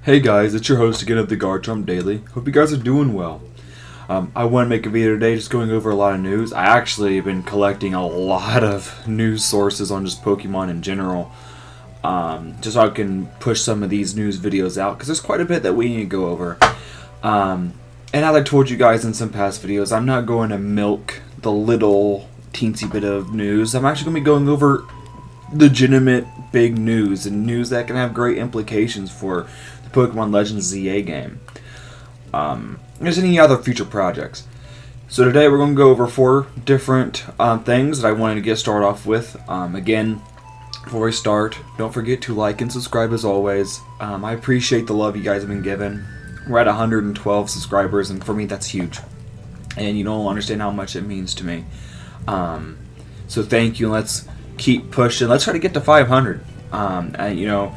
Hey guys, it's your host again of the Chomp Daily. Hope you guys are doing well. I want to make a video today just going over a lot of news. I actually have been collecting a lot of news sources on just Pokemon in general. Just so I can push some of these news videos out, because there's quite a bit that we need to go over. And as I told you guys in some past videos, I'm not going to milk the little teensy bit of news. I'm actually going to be going over legitimate big news, and news that can have great implications for the Pokemon Legends ZA game. There's any other future projects. So today we're going to go over 4 different things that I wanted to get started off with. Again, before we start, don't forget to like and subscribe as always. I appreciate the love you guys have been given. We're at 112 subscribers, and for me that's huge. And you don't understand how much it means to me. So thank you, and let's keep pushing. Let's try to get to 500. And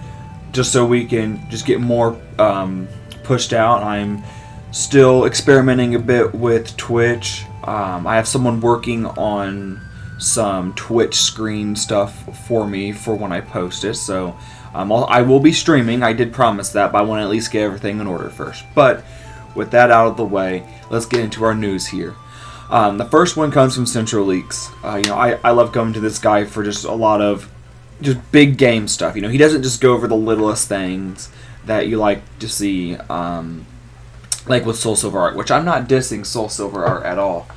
just so we can just get more pushed out. I'm still experimenting a bit with Twitch. I have someone working on some Twitch screen stuff for me for when I post it. So I will be streaming. I did promise that, but I want to at least get everything in order first. But with that out of the way, let's get into our news here. The first one comes from Central Leaks. I love coming to this guy for just a lot of just big game stuff. He doesn't just go over the littlest things that you like to see, like with Soul Silver Art, which I'm not dissing Soul Silver Art at all.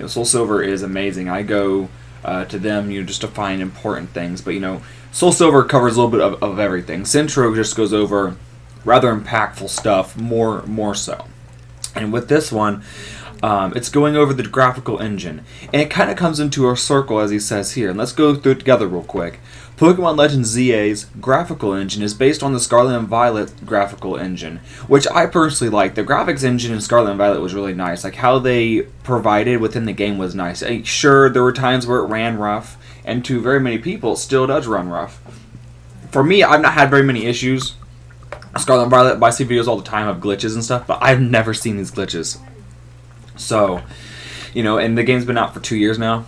Soul Silver is amazing. I go to them, just to find important things. But Soul Silver covers a little bit of everything. Centro just goes over rather impactful stuff, more so. And with this one, it's going over the graphical engine, and it kind of comes into a circle as he says here. And let's go through it together real quick. Pokemon Legends ZA's graphical engine is based on the Scarlet and Violet graphical engine, which I personally like. The graphics engine in Scarlet and Violet was really nice. Like how they provided within the game was nice. Sure, there were times where it ran rough, and to very many people, it still does run rough. For me, I've not had very many issues. Scarlet and Violet, I see videos all the time of glitches and stuff, but I've never seen these glitches. So, and the game's been out for 2 years now.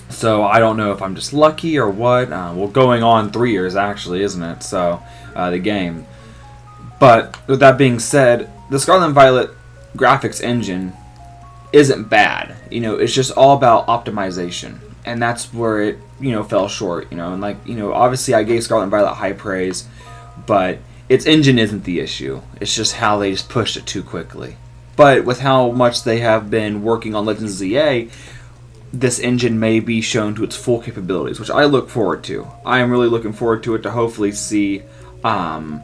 So I don't know if I'm just lucky or what. Going on 3 years actually, isn't it? So, the game. But with that being said, the Scarlet and Violet graphics engine isn't bad. It's just all about optimization. And that's where it, fell short. And obviously I gave Scarlet and Violet high praise, but its engine isn't the issue. It's just how they just pushed it too quickly. But with how much they have been working on Legends ZA, this engine may be shown to its full capabilities, which I look forward to. I am really looking forward to it to hopefully see, what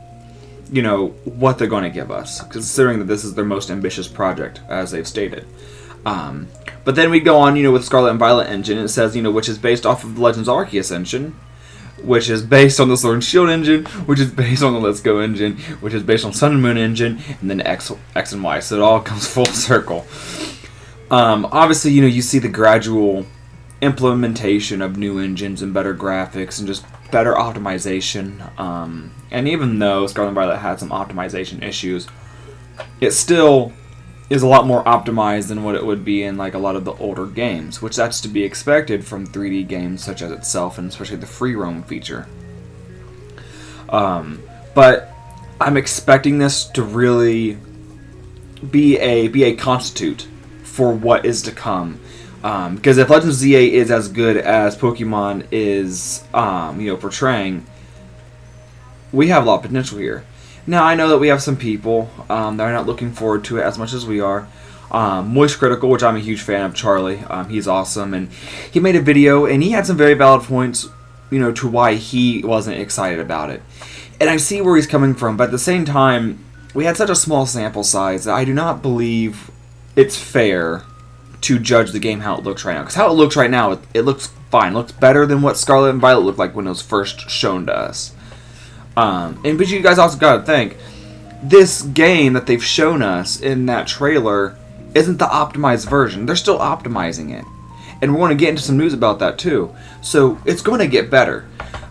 they're going to give us, considering that this is their most ambitious project, as they've stated. But then we go on, with Scarlet and Violet engine. It says, which is based off of the Legends Arceus engine, which is based on the Sword and Shield engine, which is based on the Let's Go engine, which is based on Sun and Moon engine, and then X and Y. So it all comes full circle. Obviously, you see the gradual implementation of new engines and better graphics and just better optimization. And even though Scarlet and Violet had some optimization issues, it still is a lot more optimized than what it would be in like a lot of the older games, which that's to be expected from 3D games such as itself, and especially the free roam feature. But I'm expecting this to really be a constitute for what is to come, because if Legends ZA is as good as Pokemon is portraying, we have a lot of potential here. Now, I know that we have some people that are not looking forward to it as much as we are. Moist Critical, which I'm a huge fan of, Charlie. He's awesome, and he made a video, and he had some very valid points, to why he wasn't excited about it. And I see where he's coming from, but at the same time, we had such a small sample size that I do not believe it's fair to judge the game how it looks right now. Because how it looks right now, it looks fine. It looks better than what Scarlet and Violet looked like when it was first shown to us. But you guys also gotta think, this game that they've shown us in that trailer isn't the optimized version. They're still optimizing it. And we're going to get into some news about that too. So it's going to get better.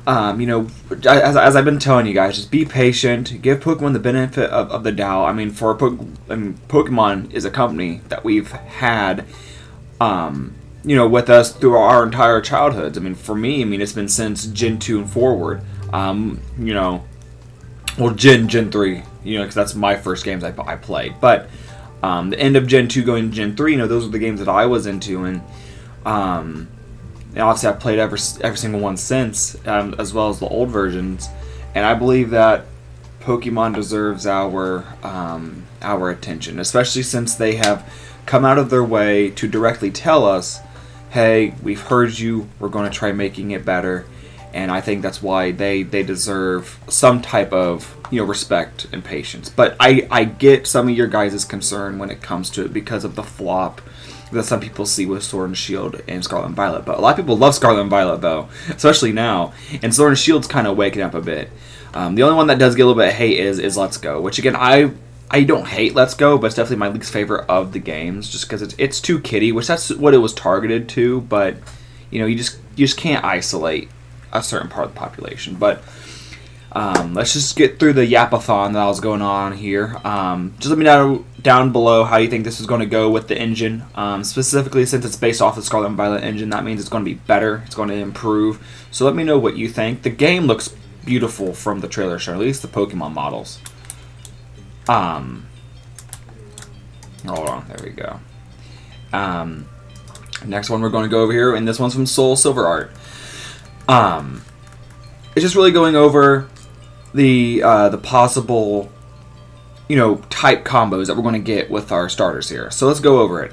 As I've been telling you guys, just be patient. Give Pokemon the benefit of the doubt. Pokemon is a company that we've had, with us through our entire childhoods. For me, it's been since Gen 2 and forward. well, Gen 3, because that's my first games I played. But the end of Gen 2 going to Gen 3, those were the games that I was into, and obviously I've played every single one since, as well as the old versions, and I believe that Pokemon deserves our attention, especially since they have come out of their way to directly tell us, hey, we've heard you, we're going to try making it better. And I think that's why they deserve some type of respect and patience. But I get some of your guys' concern when it comes to it because of the flop that some people see with Sword and Shield and Scarlet and Violet. But a lot of people love Scarlet and Violet, though, especially now. And Sword and Shield's kind of waking up a bit. The only one that does get a little bit of hate is Let's Go, which again I don't hate Let's Go, but it's definitely my least favorite of the games, just because it's too kiddie, which that's what it was targeted to. But you just can't isolate a certain part of the population. But let's just get through the yapathon that was going on here. Just let me know down below how you think this is going to go with the engine. Specifically, since it's based off the Scarlet and Violet engine, that means it's going to be better. It's going to improve. So let me know what you think. The game looks beautiful from the trailer show, at least the Pokemon models. Hold on, there we go. Next one we're going to go over here, and this one's from Soul Silver Art. It's just really going over the possible, type combos that we're going to get with our starters here. So let's go over it.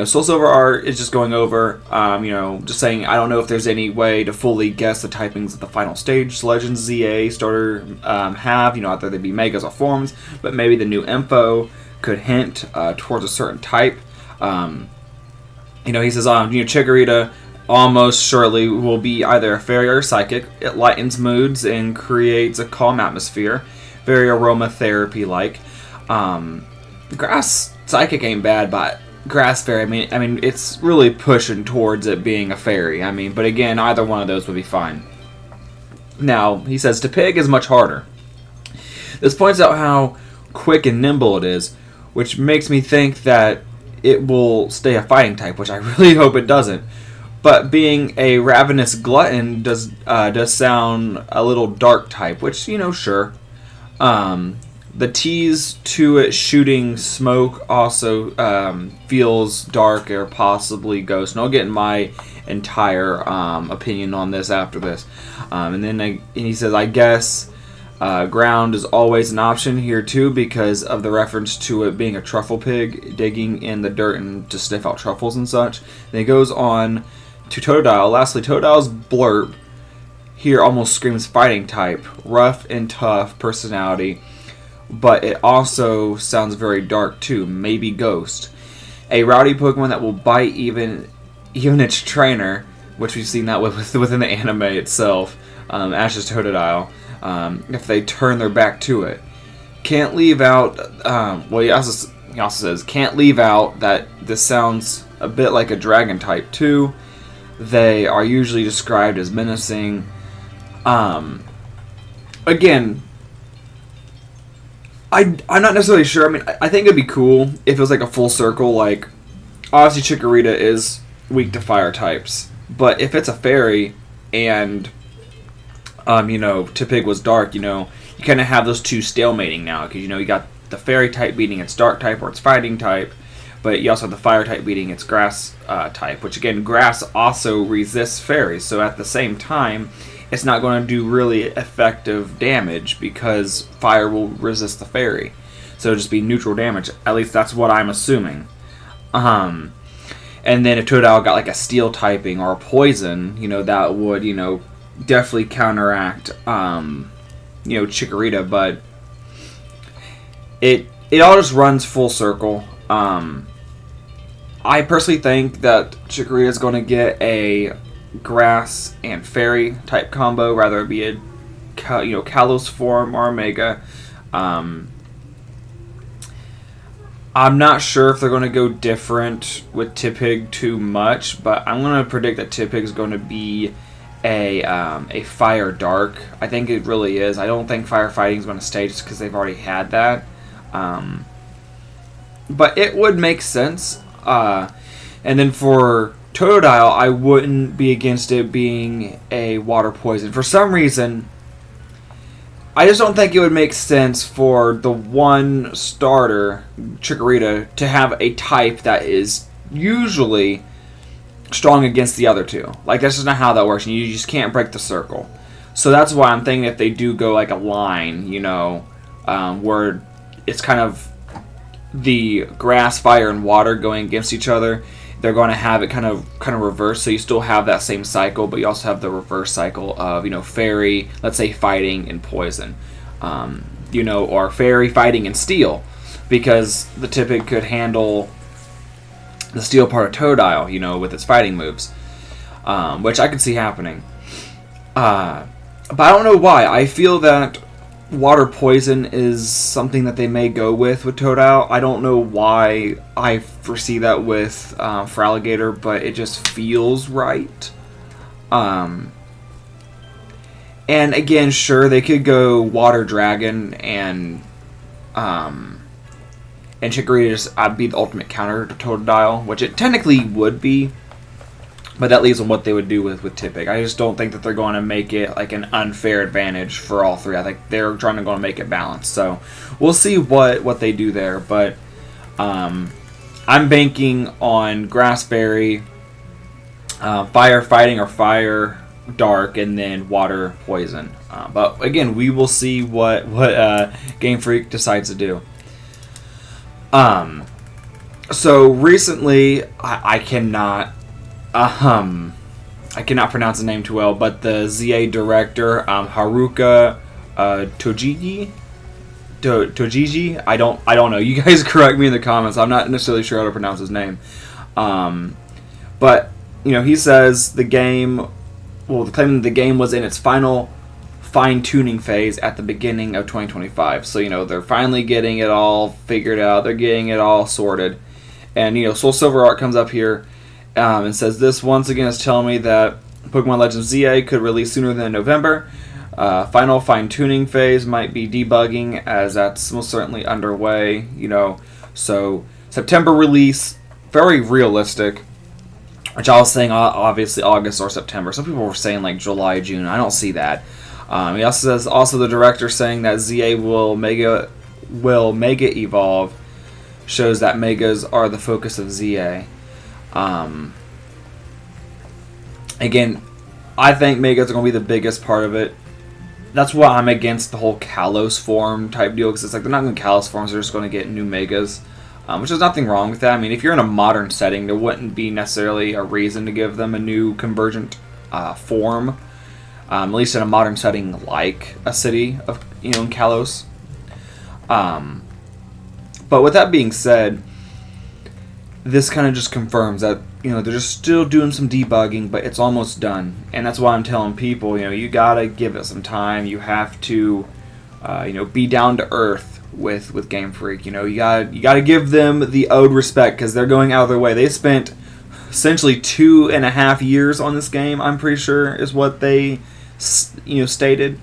Soul Silver Art is just going over, just saying, I don't know if there's any way to fully guess the typings of the final stage Legends ZA starter have, either they be Megas or Forms, but maybe the new info could hint towards a certain type. He says, Chikorita almost surely will be either a fairy or psychic. It lightens moods and creates a calm atmosphere, very aromatherapy-like. Grass psychic ain't bad, but grass fairy, I mean, it's really pushing towards it being a fairy. But again, either one of those would be fine. Now, he says, Tepig is much harder. This points out how quick and nimble it is, which makes me think that it will stay a fighting type, which I really hope it doesn't. But being a ravenous glutton does sound a little dark type, which, sure. The tease to it shooting smoke also feels dark or possibly ghost. And I'll get my entire opinion on this after this. And then he says, I guess ground is always an option here too because of the reference to it being a truffle pig digging in the dirt and to sniff out truffles and such. Then he goes on to Totodile. Lastly, Totodile's blurb here almost screams fighting type, rough and tough personality, but it also sounds very dark too, maybe ghost. A rowdy Pokemon that will bite even its trainer, which we've seen that within the anime itself, Ash's Totodile, if they turn their back to it. Can't leave out, he also says, can't leave out that this sounds a bit like a dragon type too. They are usually described as menacing. Again, I'm not necessarily sure. I think it'd be cool if it was like a full circle. Like, obviously Chikorita is weak to fire types, but if it's a fairy and Tepig was dark, you kind of have those two stalemating now because you got the fairy type beating its dark type or its fighting type. But you also have the fire type beating its grass type, which again, grass also resists fairies. So at the same time, it's not going to do really effective damage because fire will resist the fairy. So it'll just be neutral damage. At least that's what I'm assuming. And then if Totodile got like a steel typing or a poison, that would, definitely counteract, Chikorita. But it all just runs full circle. I personally think that Chikorita is going to get a grass and fairy type combo, rather it be a Kalos form or Omega. I'm not sure if they're going to go different with Tepig too much, but I'm going to predict that Tepig is going to be a fire dark. I think it really is. I don't think firefighting is going to stay just because they've already had that. But it would make sense. And then for Totodile, I wouldn't be against it being a water poison. For some reason, I just don't think it would make sense for the one starter, Chikorita, to have a type that is usually strong against the other two. Like, that's just not how that works, and you just can't break the circle. So that's why I'm thinking if they do go like a line, where it's kind of the grass, fire, and water going against each other, they're going to have it kind of reverse. So you still have that same cycle, but you also have the reverse cycle of fairy, let's say, fighting and poison, or fairy fighting and steel, because the Tippet could handle the steel part of Totodile, with its fighting moves, which I could see happening. But I don't know why. I feel that water poison is something that they may go with Totodile. I don't know why I foresee that with for Alligator, but it just feels right. And again, sure, they could go Water Dragon and Chikorita just be the ultimate counter to Totodile, which it technically would be. But that leaves on what they would do with Tippet. I just don't think that they're going to make it like an unfair advantage for all three. I think they're trying to go and make it balanced. So we'll see what they do there. But I'm banking on Grass Fairy, Fire Fighting or Fire Dark, and then Water Poison. But again, we will see what Game Freak decides to do. So recently, I cannot pronounce the name too well, but the ZA director, Haruka Tojiji. I don't know. You guys correct me in the comments. I'm not necessarily sure how to pronounce his name. But he says claiming the game was in its final fine-tuning phase at the beginning of 2025. So they're finally getting it all figured out. They're getting it all sorted. And Soul Silver Art comes up here. And says this once again is telling me that Pokemon Legends ZA could release sooner than November. Final fine-tuning phase might be debugging, as that's most certainly underway. So September release, very realistic. Which I was saying obviously August or September. Some people were saying like July, June. I don't see that. He also says the director saying that ZA will mega evolve, shows that megas are the focus of ZA. Again, I think megas are going to be the biggest part of it. That's why I'm against the whole Kalos form type deal, because it's like they're not going to Kalos forms, they're just going to get new megas, which is nothing wrong with that. I mean, if you're in a modern setting, there wouldn't be necessarily a reason to give them a new convergent form, at least in a modern setting like a city of in Kalos. But with that being said, this kind of just confirms that they're just still doing some debugging, but it's almost done. And that's why I'm telling people, you gotta give it some time. You have to be down to earth with Game Freak. You gotta give them the owed respect, because they're going out of their way. They spent essentially 2.5 years on this game, I'm pretty sure is what they stated.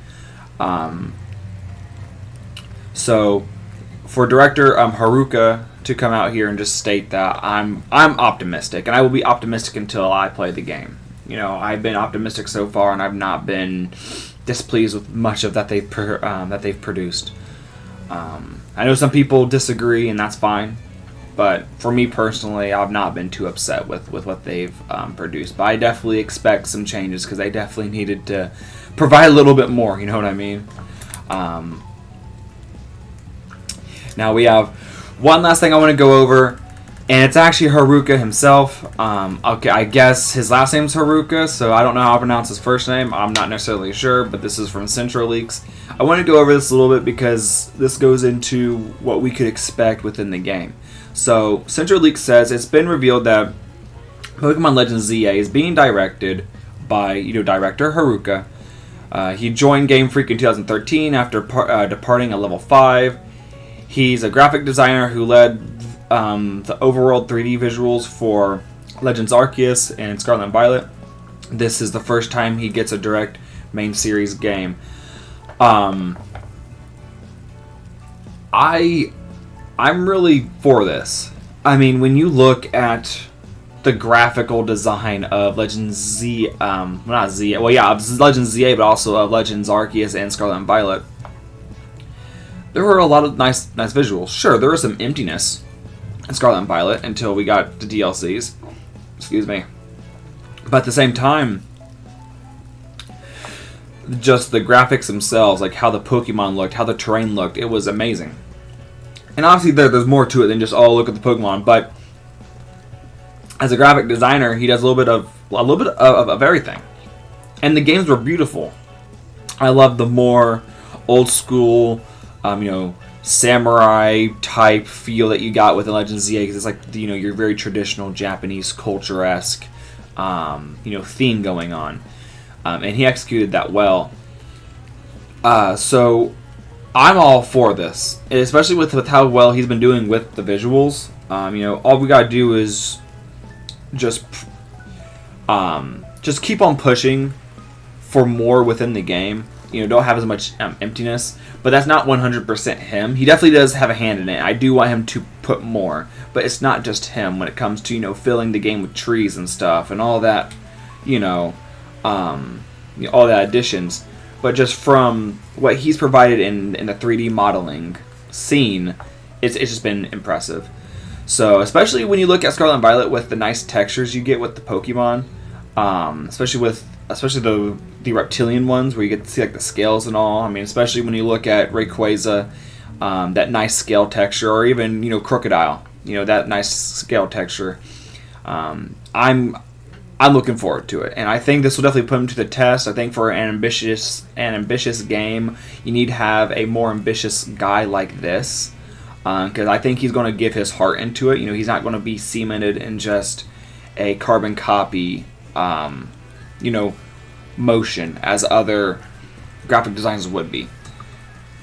So for director Haruka to come out here and just state that, I'm optimistic, and I will be optimistic until I play the game. I've been optimistic so far, and I've not been displeased with much of that they've produced. I know some people disagree, and that's fine, but for me personally, I've not been too upset with what they've produced. But I definitely expect some changes, because they definitely needed to provide a little bit more. You know what I mean? Now we have one last thing I want to go over, and it's actually Haruka himself. Okay, I guess his last name's Haruka, so I don't know how to pronounce his first name. I'm not necessarily sure, but this is from Central Leaks. I want to go over this a little bit because this goes into what we could expect within the game. So Central Leaks says it's been revealed that Pokemon Legends ZA is being directed by director Haruka. He joined Game Freak in 2013 after departing at level 5. He's a graphic designer who led the overworld 3D visuals for Legends Arceus and Scarlet and Violet. This is the first time he gets a direct main series game. I'm really for this. I mean, when you look at the graphical design of Legends Z, not Z, well yeah, Legends ZA, but also of Legends Arceus and Scarlet and Violet, there were a lot of nice visuals. Sure, there was some emptiness in Scarlet and Violet until we got the DLCs. Excuse me. But at the same time, just the graphics themselves, like how the Pokemon looked, how the terrain looked, it was amazing. And obviously there's more to it than just, oh, look at the Pokemon, but as a graphic designer, he does a little bit of everything. And the games were beautiful. I love the more old school, samurai type feel that you got with Legends ZA, because it's like, your very traditional Japanese culture-esque, theme going on. And he executed that well. So I'm all for this, especially with how well he's been doing with the visuals. All we gotta do is just keep on pushing for more within the game. Don't have as much emptiness, but that's not 100% him. He definitely does have a hand in it. I do want him to put more, but it's not just him when it comes to filling the game with trees and stuff and all that, all that additions. But just from what he's provided in the 3D modeling scene, it's just been impressive. So especially when you look at Scarlet and Violet with the nice textures you get with the Pokemon, especially the reptilian ones where you get to see like the scales and all. I mean, especially when you look at Rayquaza, that nice scale texture, or even Crocodile, that nice scale texture. I'm looking forward to it, and I think this will definitely put him to the test. I think for an ambitious game, you need to have a more ambitious guy like this, because I think he's going to give his heart into it. He's not going to be cemented in just a carbon copy, motion as other graphic designers would be.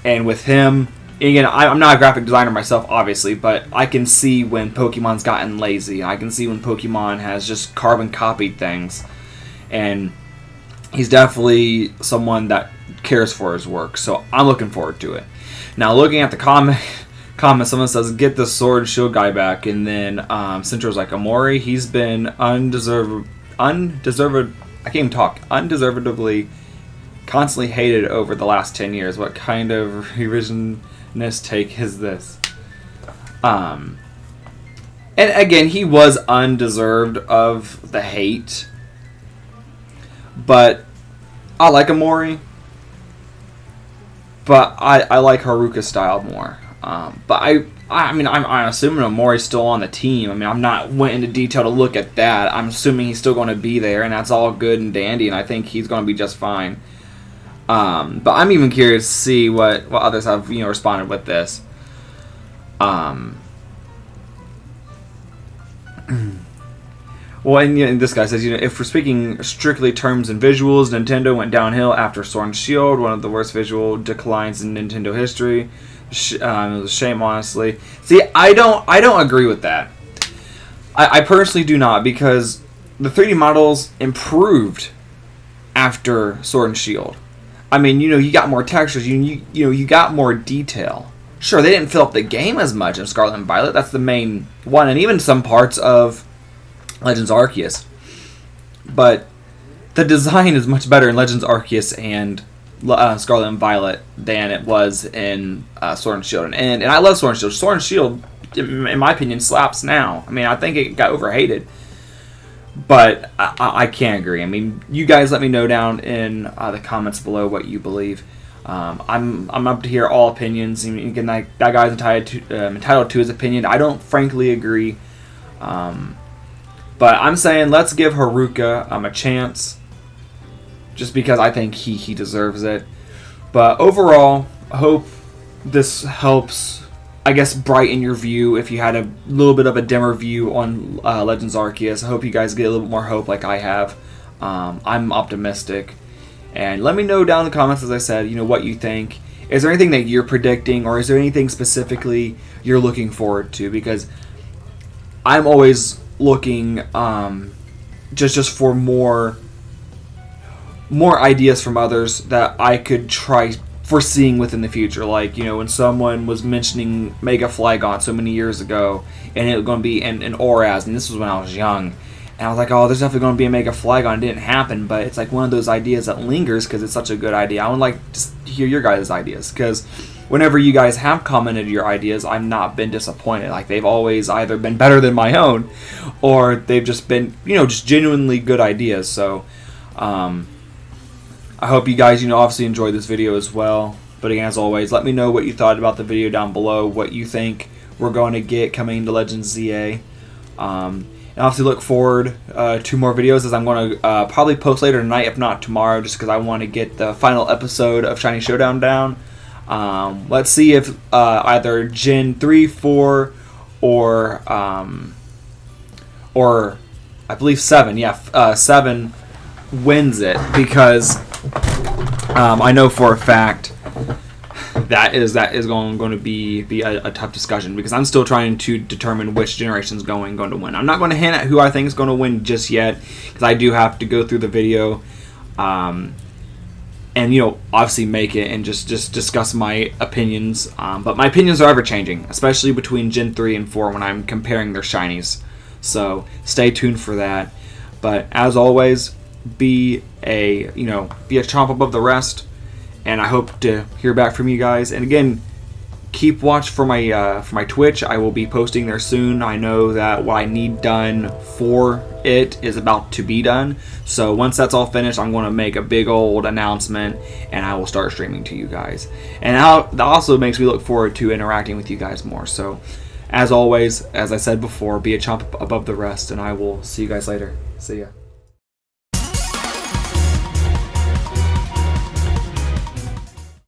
And with him, again, I'm not a graphic designer myself, obviously, but I can see when Pokemon's gotten lazy. I can see when Pokemon has just carbon copied things. And he's definitely someone that cares for his work, so I'm looking forward to it. Now, looking at the comment, someone says, get the Sword and Shield guy back, and then Centro's like, Amori, he's been undeservedly constantly hated over the last 10 years. What kind of revisionist take is this? And again, he was undeserved of the hate, but I like Amori, but I like Haruka's style more. But I'm assuming Amori's still on the team. I mean, I'm not went into detail to look at that. I'm assuming he's still going to be there, and that's all good and dandy, and I think he's going to be just fine. But I'm even curious to see what others have responded with this. Well, and this guy says, if we're speaking strictly terms and visuals, Nintendo went downhill after Sword and Shield, one of the worst visual declines in Nintendo history. It was a shame, honestly. See, I don't agree with that. I personally do not, because the 3D models improved after Sword and Shield. I mean, you got more textures, you got more detail. Sure, they didn't fill up the game as much in Scarlet and Violet. That's the main one, and even some parts of Legends Arceus. But the design is much better in Legends Arceus and Scarlet and Violet than it was in Sword and Shield. And I love Sword and Shield. Sword and Shield, in my opinion, slaps now. I mean, I think it got overhated. But I can't agree. I mean, you guys let me know down in the comments below what you believe. I'm up to hear all opinions. I mean, again, that guy's entitled to his opinion. I don't frankly agree. But I'm saying let's give Haruka a chance, just because I think he deserves it. But overall, I hope this helps, I guess, brighten your view if you had a little bit of a dimmer view on Legends Arceus. I hope you guys get a little bit more hope like I have. I'm optimistic. And let me know down in the comments, as I said, what you think. Is there anything that you're predicting, or is there anything specifically you're looking forward to? Because I'm always looking just for more ideas from others that I could try foreseeing within the future. Like, when someone was mentioning Mega Flygon so many years ago, and it was going to be an Oraz, and this was when I was young, and I was like, oh, there's definitely going to be a Mega Flygon. It didn't happen, but it's like one of those ideas that lingers because it's such a good idea. I would like to hear your guys' ideas, because whenever you guys have commented your ideas, I've not been disappointed. Like, they've always either been better than my own, or they've just been, just genuinely good ideas. So I hope you guys, obviously enjoyed this video as well. But again, as always, let me know what you thought about the video down below, what you think we're going to get coming to Legends ZA. And obviously look forward to more videos, as I'm going to probably post later tonight, if not tomorrow, just because I want to get the final episode of Shiny Showdown down. Let's see if either Gen 3, 4, or I believe 7, 7 wins it, because I know for a fact that is going to be a tough discussion, because I'm still trying to determine which generation is going to win. I'm not going to hint at who I think is going to win just yet, because I do have to go through the video and obviously make it and just discuss my opinions. But my opinions are ever changing, especially between Gen 3 and 4 when I'm comparing their shinies. So stay tuned for that. But as always, be a chomp above the rest. And I hope to hear back from you guys. And again, keep watch for my Twitch. I will be posting there soon. I know that what I need done for it is about to be done. So once that's all finished, I'm going to make a big old announcement, and I will start streaming to you guys. And that also makes me look forward to interacting with you guys more. So as always, as I said before, be a chomp above the rest, and I will see you guys later. See ya.